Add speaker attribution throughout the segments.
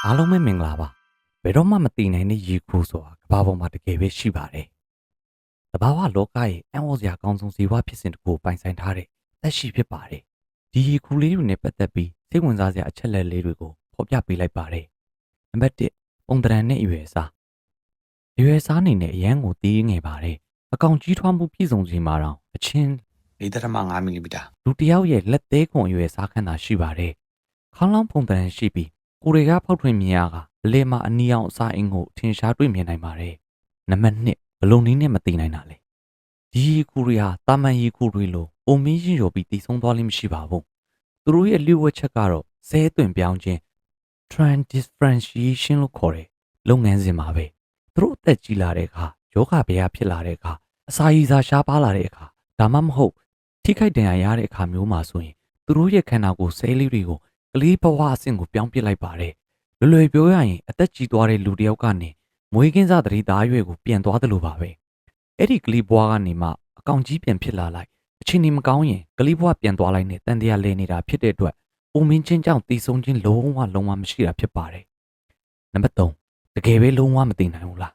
Speaker 1: အားလုံးပဲမင်္ဂလာပါဘယ်တော့မှမတည်နိုင်တဲ့ရေခူဆိုတာကဘာပေါ်မှာတကယ်ပဲရှိပါတယ်တဘာဝလောကရဲ့အံ့ဩစရာကောင်းဆုံးဇီဝဖြစ်စဉ်တစ်ခုကိုပိုင်ဆိုင်ထားတဲ့သက်ရှိဖြစ်ပါတယ်ဒီရေခူလေးတွေနဲ့ပတ်သက်ပြီးစိတ်ဝင်စားစရာအချက်လက်လေးတွေကိုဖော်ပြပေးလိုက်ပါတယ်နံပါတ်1ပုံတရံနဲ့အရွယ်အစားအနေနဲ့အရန်ကိုတီးငယ်ပါတယ်အကောင်ကြီးထွားမှုပြည့်စုံချိန်မှာတော့အချင်း
Speaker 2: 4.5 mm
Speaker 1: လူတစ်ယောက်ရဲ့လက်သေးခွန်အရွယ်အစားခန့်တာရှိပါတယ်ခေါင်းလောင်းပုံတရံရှိပြီးကိုတွေကဖောက်ထွင်းမြင်ရကအလေမှာအနီအောင်အစာအင်းကိုထင်ရှားတွေ့မြင်နိုင်ပါတယ်နံပါတ်2ဘလုံနည်းနဲ့မသိနိုင်တာလေဒီရီကူတွေဟာတာမန်ရီကူတွေလိုအုံမင်းရင်ရော်ပြီးတည်ဆုံးသွားလိမ့်မရှိပါဘူးသူတို့ရဲ့လျှို့ဝှက်ချက်ကတော့ဆဲသွင်းပြောင်းခြင်း transdifferentiation လို့ခေါ်တဲ့လုပ်ငန်းစဉ်ပါပဲသူတို့အသက်ကြီးလာတဲ့အခါယောဂဗျာဖြစ်လာတဲ့အခါအစာရည်စာရှားပါလာတဲ့အခါဒါမှမဟုတ်ထိခိုက်ဒဏ်ရာရတဲ့အခါမျိုးမှာဆိုရင်သူတို့ရဲ့ခန္ဓာကိုယ်ဆဲလေးတွေကိုကလေးဘဝအဆင့်ကိုပြောင်းပစ်လိုက်ပါတယ်လွယ်ပြောရရင်အသက်ကြီးသွားတဲ့လူတစ်ယောက်ကနေမွေးကင်းစားတတိသားရွယ်ကိုပြန်သွားတယ်လို့ပါပဲအဲ့ဒီကလေးဘွားကနေမှအကောင်ကြီးပြန်ဖြစ်လာလိုက်အချိန်ဒီမကောင်းရင်ကလေးဘွားပြန်သွားလိုက်နဲ့တန်တရားလဲနေတာဖြစ်တဲ့အတွက်အိုမင်းချင်းကြောင့်တည်ဆုံးခြင်းလုံးဝမရှိတာဖြစ်ပါတယ်နံပါတ်3တကယ်ပဲလုံးဝမသိနိုင်ဘူးလား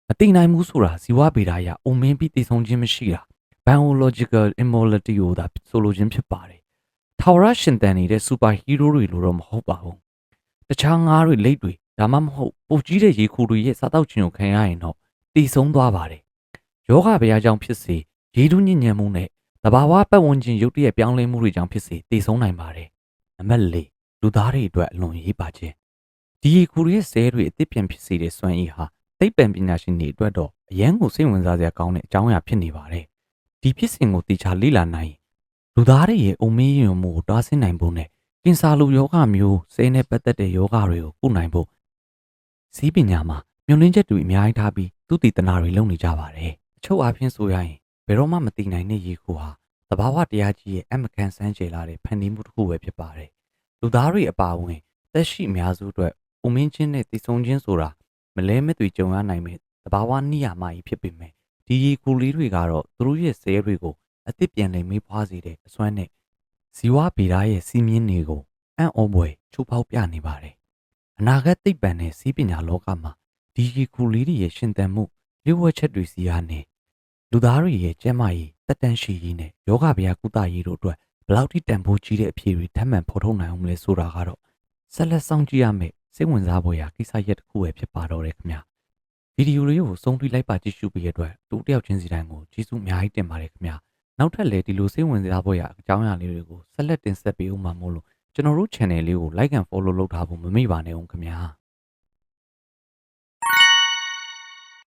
Speaker 1: မသိနိုင်ဘူးဆိုတာဇီဝဗေဒအရအိုမင်းပြီးတည်ဆုံးခြင်းမရှိတာ biological immortality ကိုသာဆိုလိုခြင်းဖြစ်ပါတယ်ထာဝရရှင်သန်နေတဲ့ super hero တွေလိုတော့မဟုတ်ပါဘူးတခြားငါးတွေလိတ်တွေဒါမှမဟုတ်ပိုကြီးတဲ့ရေခူတွေရဲ့စားတောက်ခြင်းကိုခံရရင်တော့တည်ဆုံးသွားပါတယ်ယောဂဗျာကြောင့်ဖြစ်စေရေထုညဉ့်ညံမှုနဲ့တဘာဝပတ်ဝန်းကျင်ရုပ်တရက်ပြောင်းလဲမှုတွေကြောင့်ဖြစ်စေတည်ဆုံးနိုင်ပါတယ်နံပါတ်4လူသားတွေအတွက်အလွန်ရေးပါခြင်းဒီရေခူရဲ့ဆဲတွေအသစ်ပြန်ဖြစ်စေတဲ့စွမ်းရည်ဟာသိပ္ပံပညာရှင်တွေအတွက်တော့အရန်ကိုစိတ်ဝင်စားစရာကောင်းတဲ့အကြောင်းအရာဖြစ်နေပါတယ်ဒီဖြစ်စဉ်ကိုတေချာလေ့လာနိုင်လူသားတွေရဲ့အုံမင်းယုံမှုကိုတွားဆင်းနိုင်ဖို့နဲ့ကင်ဆာလိုယောဂမျိုးဆဲနဲ့ပတ်သက်တဲ့ယောဂတွေကိုကုနိုင်ဖို့စီးပညာမှာမျောလင်းချက်တွေအများကြီးထားပြီးသူတည်တနာတွေလုပ်နေကြပါတယ်အချုပ်အားဖြင့်ဆိုရရင်ဘယ်တော့မှမတည်နိုင်တဲ့ရေခိုဟာသဘာဝတရားကြီးရဲ့အမကန်ဆန်းကျယ်လာတဲ့ဖန်တီးမှုတစ်ခုပဲဖြစ်ပါတယ်လူသားတွေအပါအဝင်သက်ရှိအများစုအတွက်အုံမင်းချင်းနဲ့တည်ဆုံခြင်းဆိုတာမလဲမသွေကြုံရနိုင်မဲ့သဘာဝနိယာမကြီးဖြစ်ပေမဲ့ဒီရေခိုလေးတွေကတော့သူတို့ရဲ့ဆဲတွေကိုအသစ်ပြန်လည်မေးဖွားစေတဲ့အစွမ်းနဲ့ဇီဝဗေဒရဲ့စီးမြင်တွေကိုအံ့ဩဖွယ်ချိုးဖောက်ပြနေပါတယ်။အနာဂတ်သိပ္ပံနဲ့စီးပညာလောကမှာဒီရီကူလေးတွေရဲ့ရှင်သန်မှုလျှို့ဝှက်ချက်တွေစီကနေလူသားတွေရဲ့ကျန်းမာရေးတက်တန်းရှိရေးနဲ့ယောဂဗျာကုသရေးတို့အတွက်ဘယ်လောက်ထိတန်ဖိုးကြီးတဲ့အဖြေတွေထပ်မံဖော်ထုတ်နိုင်အောင်လဲဆိုတာကတော့ဆက်လက်စောင့်ကြည့်ရမယ့်စိတ်ဝင်စားဖွယ်ရာကိစ္စရပ်တစ်ခုပဲဖြစ်ပါတော့တယ်ခင်ဗျာ။ဗီဒီယိုလေးကိုဆုံးဖြတ်လိုက်ပါကြည့်ရှုပေးရတဲ့အတွက်တူတယောက်ချင်းစီတိုင်းကိုကျေးဇူးအများကြီးတင်ပါတယ်ခင်ဗျာ။နောက်ထပ်လည်းဒီလိုစိတ်ဝင်စားဖွယ်ရာအကြောင်းအရာလေးတွေကိုဆက်လက်တင်ဆက်ပေးဦးမှာမို့လို့ကျွန်တော်တို့ channel လေးကို like and follow လုပ်ထားဖို့မမေ့ပါနဲ့ဦးခင်ဗျာ။